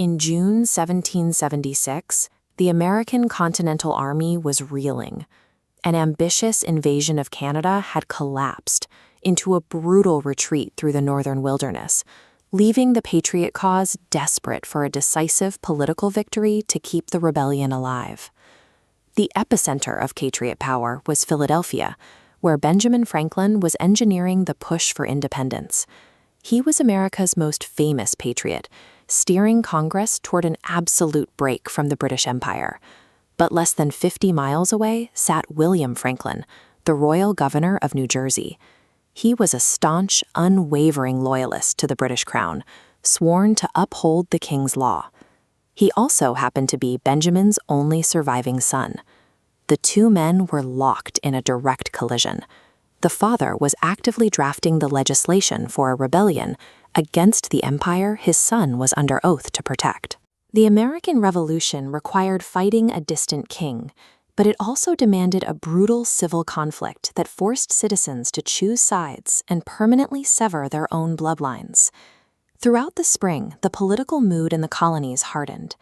In June 1776, the American Continental Army was reeling. An ambitious invasion of Canada had collapsed into a brutal retreat through the northern wilderness, leaving the Patriot cause desperate for a decisive political victory to keep the rebellion alive. The epicenter of Patriot power was Philadelphia, where Benjamin Franklin was engineering the push for independence. He was America's most famous patriot, steering Congress toward an absolute break from the British Empire. But less than 50 miles away sat William Franklin, the royal governor of New Jersey. He was a staunch, unwavering loyalist to the British crown, sworn to uphold the king's law. He also happened to be Benjamin's only surviving son. The two men were locked in a direct collision. The father was actively drafting the legislation for a rebellion against the empire his son was under oath to protect. The American Revolution required fighting a distant king, but it also demanded a brutal civil conflict that forced citizens to choose sides and permanently sever their own bloodlines. Throughout the spring, the political mood in the colonies hardened.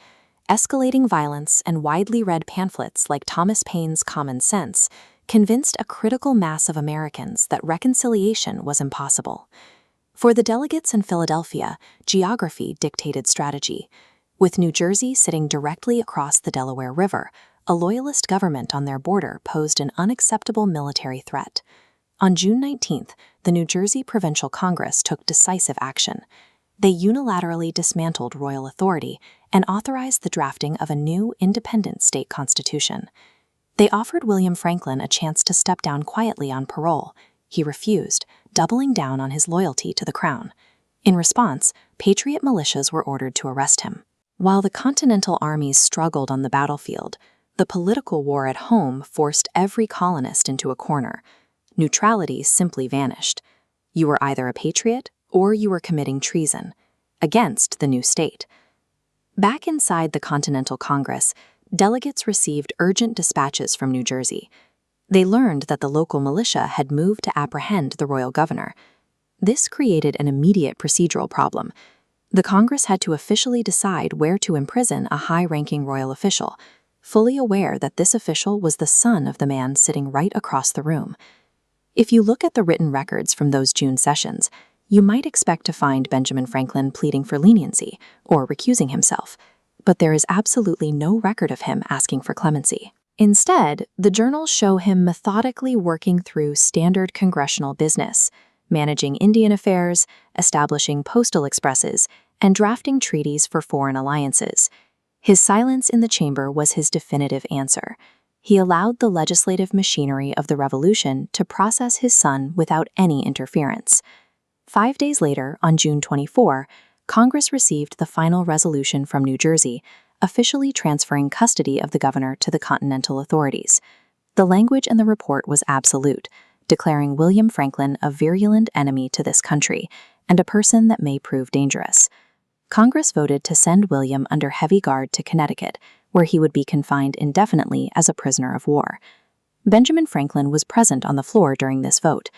Escalating violence and widely read pamphlets like Thomas Paine's Common Sense convinced a critical mass of Americans that reconciliation was impossible. For the delegates in Philadelphia, geography dictated strategy. With New Jersey sitting directly across the Delaware River, a loyalist government on their border posed an unacceptable military threat. On June 19th, the New Jersey Provincial Congress took decisive action. They unilaterally dismantled royal authority and authorized the drafting of a new independent state constitution. They offered William Franklin a chance to step down quietly on parole. He refused, doubling down on his loyalty to the crown. In response, Patriot militias were ordered to arrest him. While the Continental armies struggled on the battlefield, the political war at home forced every colonist into a corner. Neutrality simply vanished. You were either a patriot or you were committing treason against the new state. Back inside the Continental Congress, delegates received urgent dispatches from New Jersey. They learned that the local militia had moved to apprehend the royal governor. This created an immediate procedural problem. The Congress had to officially decide where to imprison a high-ranking royal official, fully aware that this official was the son of the man sitting right across the room. If you look at the written records from those June sessions, you might expect to find Benjamin Franklin pleading for leniency or recusing himself, but there is absolutely no record of him asking for clemency. Instead, the journals show him methodically working through standard congressional business, managing Indian affairs, establishing postal expresses, and drafting treaties for foreign alliances. His silence in the chamber was his definitive answer. He allowed the legislative machinery of the Revolution to process his son without any interference. 5 days later, on June 24, Congress received the final resolution from New Jersey, officially transferring custody of the governor to the Continental authorities. The language in the report was absolute, declaring William Franklin a virulent enemy to this country and a person that may prove dangerous. Congress voted to send William under heavy guard to Connecticut, where he would be confined indefinitely as a prisoner of war. Benjamin Franklin was present on the floor during this vote.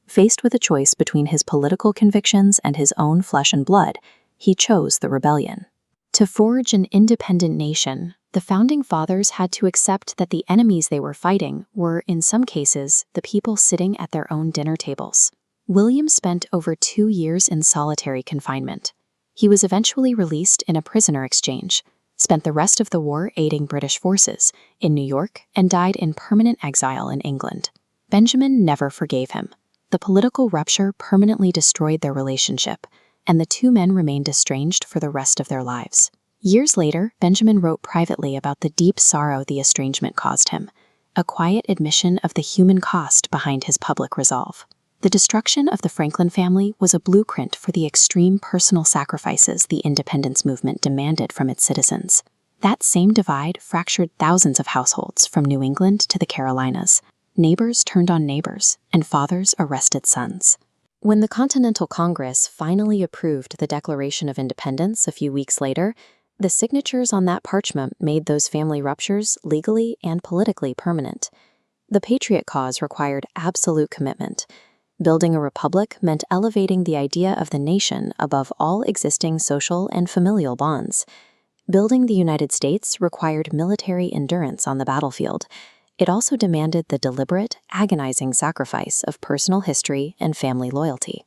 Faced with a choice between his political convictions and his own flesh and blood, he chose the rebellion. To forge an independent nation, the Founding Fathers had to accept that the enemies they were fighting were, in some cases, the people sitting at their own dinner tables. William spent over 2 years in solitary confinement. He was eventually released in a prisoner exchange, spent the rest of the war aiding British forces in New York, and died in permanent exile in England. Benjamin never forgave him. The political rupture permanently destroyed their relationship, and the two men remained estranged for the rest of their lives. Years later, Benjamin wrote privately about the deep sorrow the estrangement caused him, a quiet admission of the human cost behind his public resolve. The destruction of the Franklin family was a blueprint for the extreme personal sacrifices the independence movement demanded from its citizens. That same divide fractured thousands of households from New England to the Carolinas. Neighbors turned on neighbors, and fathers arrested sons. When the Continental Congress finally approved the Declaration of Independence a few weeks later, the signatures on that parchment made those family ruptures legally and politically permanent. The Patriot cause required absolute commitment. Building a republic meant elevating the idea of the nation above all existing social and familial bonds. Building the United States required military endurance on the battlefield. It also demanded the deliberate, agonizing sacrifice of personal history and family loyalty.